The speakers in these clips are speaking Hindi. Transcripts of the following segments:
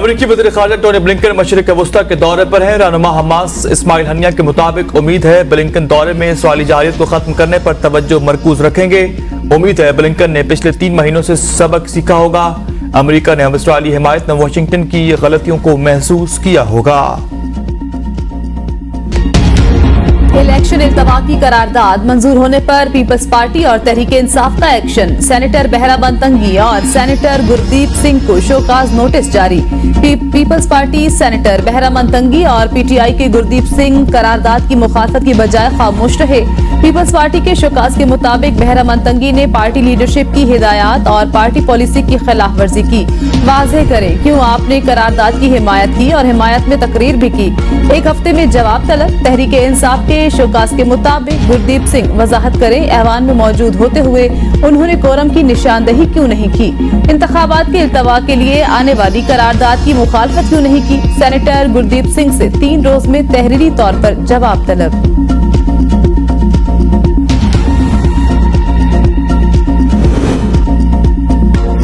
अमेरिकी वज़ीर ख़ारिजा टोनी ब्लिंकन मशरिक़ वस्ता के दौरे पर हैं। रहनुमा हमास इस्माइल हनिया के मुताबिक उम्मीद है ब्लिंकन दौरे में सवाली जारियत को खत्म करने पर तवज्जो मरकूज रखेंगे। उम्मीद है ब्लिंकन ने पिछले 3 महीनों से सबक सीखा होगा। अमेरिका ने इसराइली हिमायत में वाशिंगटन की गलतियों को महसूस किया होगा। इलेक्शन इल्तवा की करारदाद मंजूर होने पर पीपल्स पार्टी और तहरीक इंसाफ का एक्शन। सेनेटर बहराबंद तंगी और सेनेटर गुरदीप सिंह को शोकाज नोटिस जारी। पीपल्स पार्टी सेनेटर बहराबंद तंगी और पीटीआई के गुरदीप सिंह करारदाद की मुखालफत की बजाय खामोश रहे। पीपल्स पार्टी के शोकाज के मुताबिक बहराबंद तंगी ने पार्टी लीडरशिप की हिदायत और पार्टी पॉलिसी की खिलाफ वर्जी की। वाज़ेह करें क्यों आपने करारदाद की हिमायत की और हिमायत में तकरीर भी की। 1 हफ्ते में जवाब तलब। तहरीक इंसाफ के शोकास के मुताबिक गुरदीप सिंह वजाहत करें ऐवान में मौजूद होते हुए उन्होंने कोरम की निशानदही क्यों नहीं की। इंतखाबात के इल्तवा के लिए आने वाली करारदाद की मुखालफत क्यों नहीं की। सेनेटर गुरदीप सिंह से 3 रोज में तहरीरी तौर पर जवाब तलब।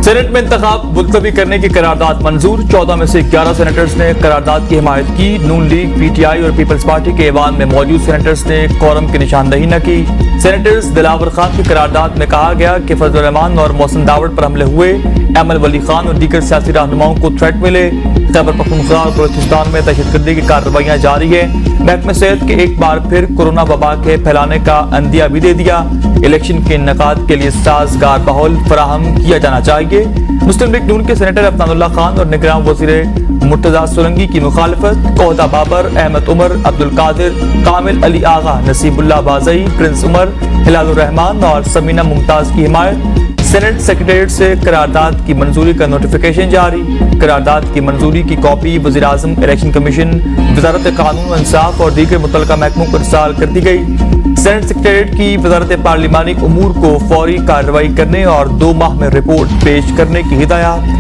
सेनेट में इंतखाब मुलतवी करने की करारदाद मंजूर। 14 में से 11 सेनेटर्स ने करारदाद की हिमायत की। नून लीग, पीटीआई और पीपल्स पार्टी के ऐवान में मौजूद सेनेटर्स ने कोरम की निशानदही न की। सेनेटर्स दिलावर खान की करारदाद में कहा गया कि फजल रहमान और मोहसिन दावड़ पर हमले हुए। अमल वली खान और दीगर सियासी रहनुमाओं को थ्रेट मिले। खैबर पख्तूनख्वा और बलूचिस्तान में दहशतगर्दी की कार्रवाइयां जारी है। महकमे सेहत के एक बार फिर कोरोना वबा के फैलाने का अंदिया भी दे दिया। इलेक्शन के इन्नेकाद के लिए साजगार माहौल फराहम किया जाना चाहिए। मुस्लिम लीग नून के सेनेटर अफनानुल्लाह खान और निगरान वज़ीर मुर्तजा सोलंकी की मुखालफत। कोहता बाबर, अहमद उमर, अब्दुल कादिर, कामिल अली आगा, नसीबुल्लाह बाजई, प्रिंस उमर, हिलालुर रहमान और समीना मुमताज की हिमायत। सेनेट सेक्रेटेरिएट से करारदाद की मंजूरी का नोटिफिकेशन जारी। करारदाद की मंजूरी की कॉपी वज़ीर आज़म, इलेक्शन कमीशन, वजारत कानून इंसाफ और दीगर मुतल्लिका महकमों को इरसाल कर दी गई। सेनेट सेक्रेटेरिएट की वजारत पार्लिमानी उमूर को फौरी कार्रवाई करने और 2 माह में रिपोर्ट पेश करने की हिदायत।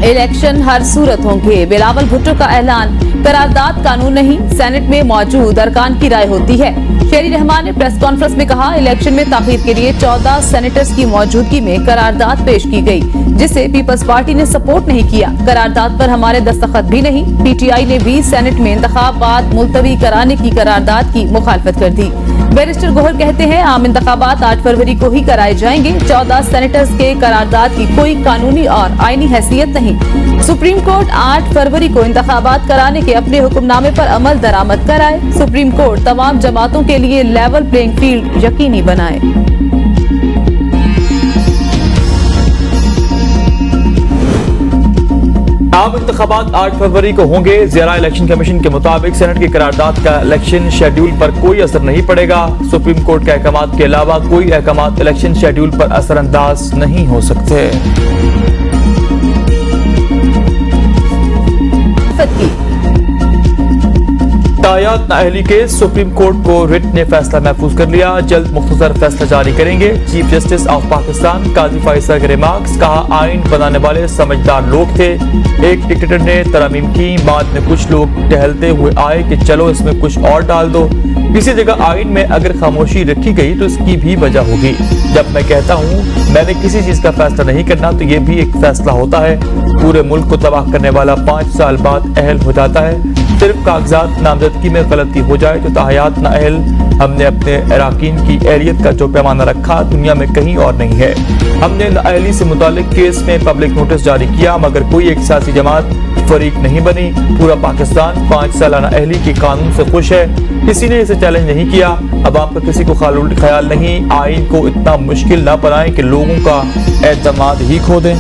इलेक्शन हर सूरत होंगे। बिलावल भुट्टो का ऐलान। करारदाद कानून नहीं, सेनेट में मौजूद अरकान की राय होती है। शेरी रहमान ने प्रेस कॉन्फ्रेंस में कहा इलेक्शन में ताखीर के लिए 14 सेनेटर्स की मौजूदगी में करारदाद पेश की गई, जिसे पीपल्स पार्टी ने सपोर्ट नहीं किया। करारदाद पर हमारे दस्तखत भी नहीं। पीटीआई ने भी सेनेट में इंतखाबात मुलतवी कराने की करारदाद की मुखालफत कर दी। बैरिस्टर गोहर कहते हैं आम इंतखाबात 8 फरवरी को ही कराए जाएंगे। 14 सेनेटर्स के करारदाद की कोई कानूनी और आईनी हैसियत नहीं। सुप्रीम कोर्ट 8 फरवरी को इंतखाबात कराने के अपने हुक्मनामे पर अमल दरामद कराए। सुप्रीम कोर्ट तमाम जमातों के लिए लेवल प्लेइंग फील्ड यकीनी बनाए। आम इंतखाबात 8 फरवरी को होंगे। ज़िला इलेक्शन कमीशन के मुताबिक सेनेट की करारदाद का इलेक्शन शेड्यूल पर कोई असर नहीं पड़ेगा। सुप्रीम कोर्ट के अहकामात के अलावा कोई अहकामात इलेक्शन शेड्यूल पर असरअंदाज नहीं हो सकते। तायात नाअहली केस। सुप्रीम कोर्ट को रिट ने फैसला महफूज कर लिया। जल्द मुख्तसर फैसला जारी करेंगे। चीफ जस्टिस ऑफ पाकिस्तान काजी फाइसा के रिमार्क्स। कहा आइन बनाने वाले समझदार लोग थे। एक डिक्टेटर ने तरमीम की, बाद में कुछ लोग टहलते हुए आए कि चलो इसमें कुछ और डाल दो। किसी जगह आइन में अगर खामोशी रखी गई तो इसकी भी वजह होगी। जब मैं कहता हूँ मैंने किसी चीज का फैसला नहीं करना तो ये भी एक फैसला होता है। पूरे मुल्क को तबाह करने वाला 5 साल बाद अहल हो जाता है। सिर्फ कागजात नामजदगी में गलती हो जाए तो ताहयात नाअहल। हमने अपने अराकीन की एहलियत का जो पैमाना रखा दुनिया में कहीं और नहीं है। हमने नाअहली से मुतालिक केस में पब्लिक नोटिस जारी किया मगर कोई एक सियासी जमात फरीक नहीं बनी। पूरा पाकिस्तान 5 साल नाअहली के कानून से खुश है। किसी ने इसे चैलेंज नहीं किया। अब आपका किसी को ख्याल नहीं। आइन को इतना मुश्किल ना बनाएं कि लोगों का एतमाद ही खो दें।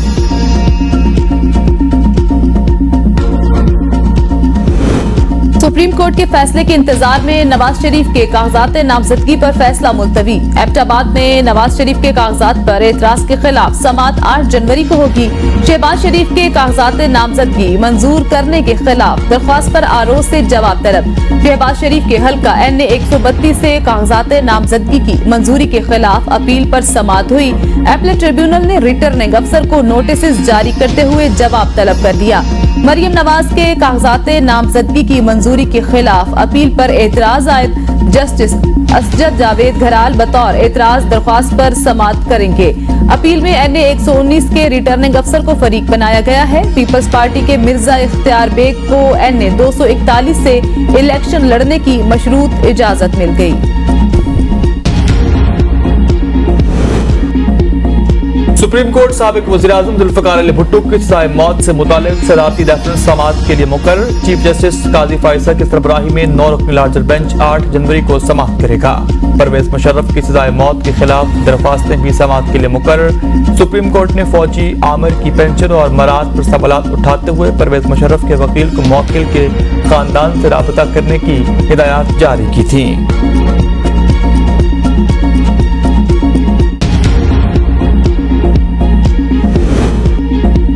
सुप्रीम कोर्ट के फैसले के इंतजार में नवाज शरीफ के कागजात नामजदगी पर फैसला मुलतवी। एबटाबाद में नवाज शरीफ के कागजात पर एतराज के खिलाफ समाअत 8 जनवरी को होगी। शहबाज शरीफ के कागजात नामजदगी मंजूर करने के खिलाफ दरख्वास्त पर आरोज से जवाब तलब। शहबाज शरीफ के हल्का NA 132 से कागजात नामजदगी की मंजूरी के खिलाफ अपील पर समाअत हुई। अपील ट्रिब्यूनल ने रिटर्निंग अफसर को नोटिस जारी करते हुए जवाब तलब कर दिया। मरियम नवाज के कागजाते नामजदगी की मंजूरी के खिलाफ अपील पर एतराज आयद। जस्टिस असजद जावेद घराल बतौर एतराज दरख्वास्त पर समाअत करेंगे। अपील में NA 119 के रिटर्निंग अफसर को फरीक बनाया गया है। पीपल्स पार्टी के मिर्जा इख्तियार बेग को NA 241 से इलेक्शन लड़ने की मशरूत इजाजत मिल गई। सुप्रीम कोर्ट साबिक वज़ीर-ए-आज़म जुल्फ़िकार अली भुट्टो की सज़ाए मौत से मुतालिक सदारती रेफरेंस समाअत के लिए मुकर्रर। चीफ जस्टिस काजी फायसा की सरबराही में 9 रुकनी लार्जर बेंच 8 जनवरी को समाअत करेगा। परवेज मुशर्रफ की सज़ाए मौत के खिलाफ दरख्वास्तें भी समाअत के लिए मुकर्रर। सुप्रीम कोर्ट ने फौजी आमिर की पेंशन और मराद पर सवालात उठाते हुए परवेज मुशर्रफ के वकील को मौक्किल के खानदान से राबता करने की हिदायत जारी की थी।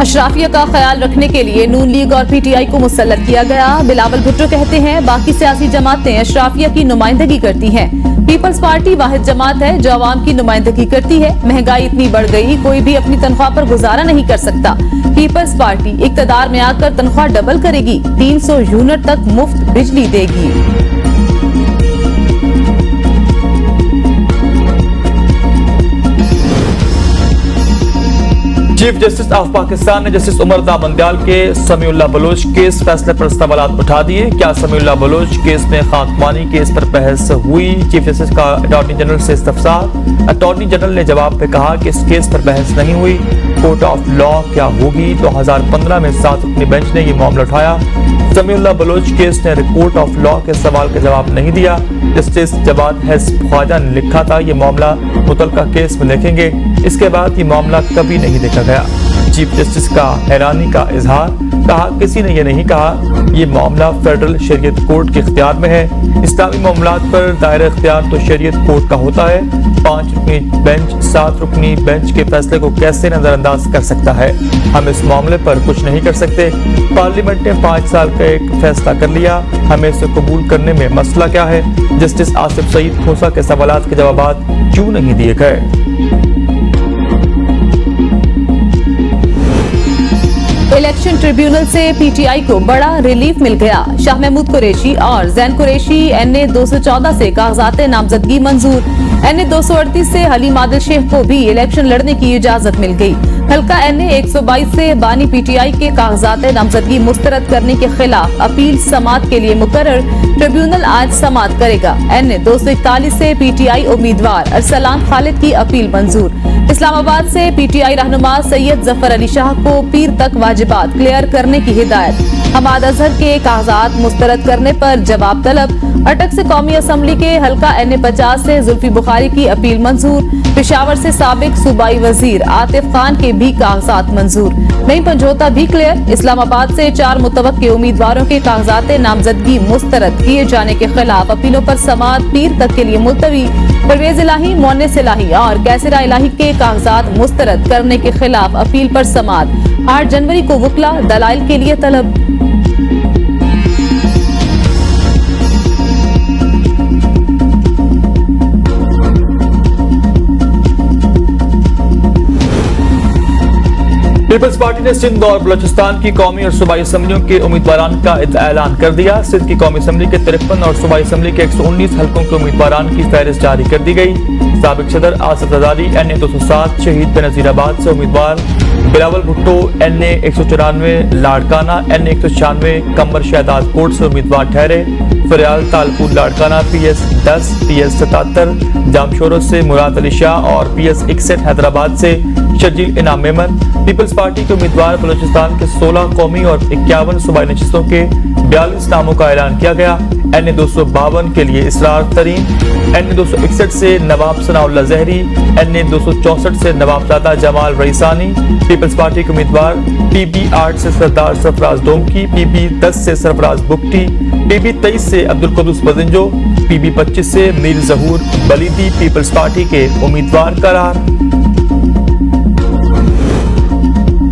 अशराफिया का ख्याल रखने के लिए नून लीग और PTI को मुसल्लत किया गया। बिलावल भुट्टो कहते हैं बाकी सियासी जमातें अशराफिया की नुमाइंदगी करती हैं। पीपल्स पार्टी वाहिद जमात है जो अवाम की नुमाइंदगी करती है। महंगाई इतनी बढ़ गई, कोई भी अपनी तनख्वाह पर गुजारा नहीं कर सकता। पीपल्स पार्टी इक्तदार में आकर तनख्वाह डबल करेगी, 300 यूनिट तक मुफ्त बिजली देगी। चीफ जस्टिस ऑफ पाकिस्तान ने जस्टिस उमर दामंदयाल के समीउल्लाह बलोच केस फैसले पर सवालात उठा दिए। क्या समीउल्लाह बलोच केस में खाकमानी केस पर बहस हुई? चीफ जस्टिस का अटॉर्नी जनरल से इस्तफसार। अटॉर्नी जनरल ने जवाब में कहा कि इस केस पर बहस नहीं हुई। कोर्ट ऑफ लॉ क्या होगी? 2015 में 7 रुकनी बेंच ने यह मामला उठाया। समीउल्लाह बलोच केस ने कोर्ट ऑफ लॉ के सवाल का जवाब नहीं दिया। जस्टिस जवाद हसन ख्वाजा ने लिखा था ये मामला मुतलका केस में लिखेंगे, इसके बाद ये मामला कभी नहीं देखा गया। चीफ जस्टिस का हैरानी का इजहार, कहा किसी ने ये नहीं कहा ये मामला फेडरल शरीयत कोर्ट के इख्तियार में है। इस्लामी मामलात पर दायरा इख्तियार तो शरीयत कोर्ट का होता है। 5 रुकनी बेंच 7 रुकनी बेंच के फैसले को कैसे नजरअंदाज कर सकता है? हम इस मामले पर कुछ नहीं कर सकते। पार्लियामेंट ने 5 साल का एक फैसला कर लिया, हमें इसे कबूल करने में मसला क्या है? जस्टिस आसिफ सईद खोसा के सवालात के जवाब क्यों नहीं दिए गए? इलेक्शन ट्रिब्यूनल से PTI को बड़ा रिलीफ मिल गया। शाह महमूद कुरैशी और जैन कुरैशी NA 214 से कागजाते नामजदगी मंजूर। NA 238 से हलीम आदिल शेख को भी इलेक्शन लड़ने की इजाजत मिल गई। हल्का NA 122 से बानी PTI के कागजाते नामजदगी मुस्तरद करने के खिलाफ अपील समाअत के लिए मुकर्रर। ट्रिब्यूनल आज समाअत करेगा। NA 241 से PTI उम्मीदवार अरसलान खालिद की अपील मंजूर। इस्लामाबाद से PTI रहनुमा सैयद जफर अली शाह को पीर तक वाजिबात क्लियर करने की हिदायत। हमाद अजहर के कागजात मुस्तरद करने पर जवाब तलब। अटक से कौमी असम्बली के हल्का NA 50 से जुल्फी बुखारी की अपील मंजूर। पेशावर से साबिक सूबाई वजीर आतिफ खान के भी कागजात मंजूर। नई पंजोता भी क्लियर। इस्लामाबाद से 4 मुतवक्के उम्मीदवारों के कागजाते नामजदगी मुस्तरद किए जाने के खिलाफ अपीलों पर समाअत पीर तक के लिए मुलतवी। परवेज इलाही, मोनिस इलाही और कैसरा इलाही के कागजात मुस्तरद करने के खिलाफ अपील पर समाअत। 8 जनवरी को वकला दलाइल के लिए तलब। पीपल्स पार्टी ने सिंध और बलोचिस्तान की कौमी और सूबाई असम्बलियों के उम्मीदवारान का ऐलान कर दिया। सिंध की कौमी असम्बली के 53 और सूबाई असम्बली के 119 हल्कों के उम्मीदवारान की फहरिस्त जारी कर दी गई। साबिक सदर आसिफ जरदारी NA 207 शहीद बेनजीराबाद से उम्मीदवार, बिलावल भुट्टो NA 194 लाड़काना NA 196 कमर शहदाद कोट से उम्मीदवार ठहरे। फरियाल तालपुर लाड़काना PS 10 PS 77 जामशोरो से मुराद अली शाह और PS 61 हैदराबाद से शर्जील इनाम मेमन। पीपल्स पार्टी के उम्मीदवार बलोचिस्तान के 16 कौमी और 51 सूबाई नशिस्तों के 42 नामों का ऐलान किया गया। NA 252 के लिए इसरार तरीन, NA 261 से नवाब सनाउल्लाह जहरी, NA 264 से नवाबजादा जमाल रईसानी। पीपल्स पार्टी के उम्मीदवार PB 8 से सरदार सरफराज डोमकी, PB 10 से सरफराज बुक्टी, PB 23 से अब्दुल कुद्दूस बजिंजो, PB 25 से मीर जहूर बलीदी पीपल्स पार्टी के उम्मीदवार करार।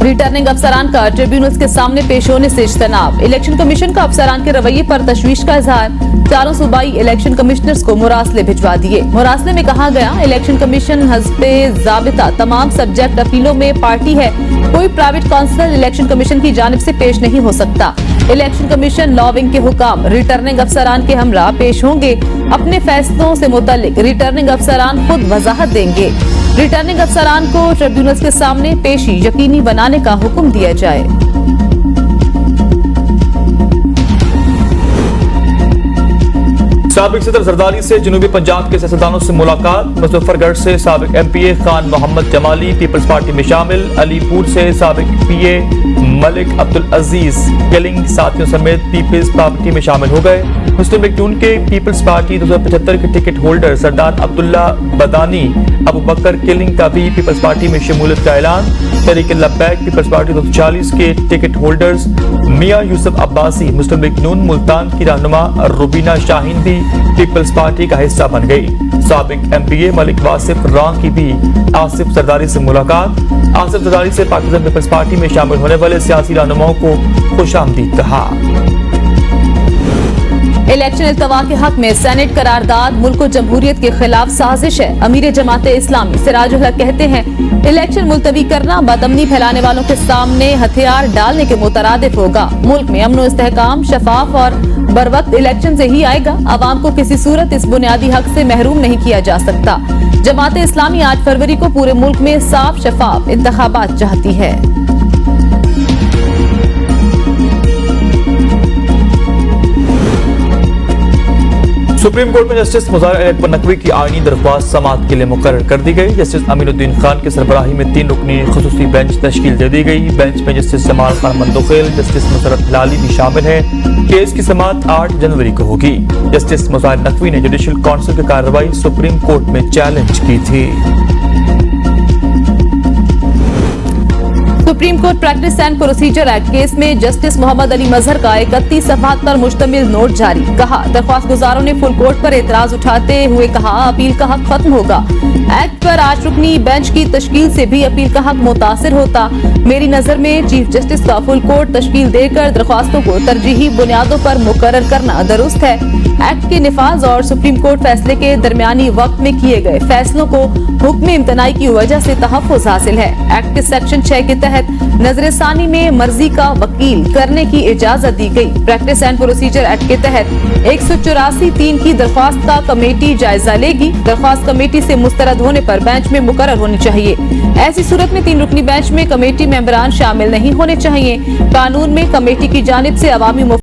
रिटर्निंग अफसरान का ट्रिब्यूनल्स के सामने पेश होने से इज्तनाब। इलेक्शन कमीशन का अफसरान के रवैये पर तशवीश का इजहार। 4 सूबाई इलेक्शन कमिश्नर्स को मुरासले भिजवा दिए। मुरासले में कहा गया इलेक्शन कमीशन हस्बे ज़ाबिता तमाम सब्जेक्ट अपीलों में पार्टी है। कोई प्राइवेट काउंसिलर इलेक्शन कमीशन की जानिब से पेश नहीं हो सकता। इलेक्शन कमीशन लॉ विंग के हुकाम रिटर्निंग अफसरान के हमरा पेश होंगे। अपने फैसलों से मुतालिक रिटर्निंग अफसरान खुद वजाहत देंगे। रिटर्निंग अफसरान को ट्रिब्यूनल्स के सामने पेशी यकीनी बनाने का हुक्म दिया जाए। साबिक सदर जरदारी से जनूबी पंजाब के सियासतदानों से मुलाकात। मुजफ्फरगढ़ से साबिक एमपीए खान मोहम्मद जमाली पीपल्स पार्टी में शामिल। अलीपुर से साबिक पीए मलिक अब्दुल अजीज किलिंग साथियों समेत पीपल्स पार्टी में शामिल हो गए। मुस्लिम लीग नून के पीपल्स पार्टी 2075 के टिकट होल्डर सरदार अब्दुल्ला बदानी अबू बकर किलिंग का भी पीपल्स पार्टी में शमूलियत का ऐलान। तहरीक लब्बैक पीपल्स पार्टी 240 के टिकट होल्डर्स मियां यूसुफ अब्बासी मुस्लिम लीग नून मुल्तान की रहनुमा रुबीना शाहीन भी पीपल्स पार्टी का हिस्सा बन गई। साबिक एमपीए मलिक वासिफ रां की भी आसिफ जरदारी से मुलाकात। आसिफ जरदारी से पाकिस्तान पीपल्स पार्टी में शामिल होने वाले सियासी रहनुमाओं को खुशामदीद कहा। इलेक्शन इल्तवा के हक में सेनेट करारदाद मुल्क को जमहूरियत के खिलाफ साजिश है। अमीर जमात इस्लामी सिराजुल हक कहते हैं इलेक्शन मुलतवी करना बदअमनी फैलाने वालों के सामने हथियार डालने के मुतरादिफ होगा। मुल्क में अमन इस्तेहकाम शफाफ और बरवक्त इलेक्शन से ही आएगा। आवाम को किसी सूरत इस बुनियादी हक से महरूम नहीं किया जा सकता। जमात इस्लामी 8 फरवरी को पूरे मुल्क में साफ शफाफ इंतखाबात चाहती है। सुप्रीम कोर्ट में जस्टिस मुज़ाहिर अकबर नकवी की आईनी दरख्वास्त समाअत के लिए मुकर्रर कर दी गई। जस्टिस अमीनुद्दीन खान की सरबराही में 3 रुकनी खुसूसी बेंच तश्कील दे दी गई। बेंच में जस्टिस जमाल खान मंदोखेल, जस्टिस मुसरत हिलाली भी शामिल है। केस की समाअत 8 जनवरी को होगी। जस्टिस मुज़ाहिर नकवी ने जुडिशल काउंसिल की कार्रवाई सुप्रीम कोर्ट में चैलेंज की थी। Supreme court practice and procedure act case में जस्टिस मोहम्मद अली मजहर का 31 सफ़हात पर मुश्तमिल नोट जारी। कहा दरख्वास्त गुजारों ने फुल कोर्ट पर एतराज उठाते हुए कहा अपील का हक खत्म होगा। एक्ट पर 8 रुकनी बेंच की तश्कील से भी अपील का हक मुतासिर होता। मेरी नजर में चीफ जस्टिस का फुल कोर्ट तश्कील देकर दरख्वास्तों को तरजीही बुनियादों पर मुकर्रर करना दुरुस्त है। एक्ट के निफाज और सुप्रीम कोर्ट फैसले के दरमियानी वक्त में किए गए फैसलों को हुक्म इम्तनाई की वजह से तहफ़्फ़ुज़ हासिल है। एक्ट के सेक्शन 6 के तहत नजरसानी में मर्जी का वकील करने की इजाजत दी गई। प्रैक्टिस एंड प्रोसीजर एक्ट के तहत 184(3) की दरख्वास्त का कमेटी जायजा लेगी। दरख्वास्त कमेटी से मुस्तरद होने पर बेंच में मुकर्रर होनी चाहिए। ऐसी सूरत में 3 रुकनी बेंच में कमेटी मेंबरान शामिल नहीं होने चाहिए। कानून में कमेटी की जानिब से अवामी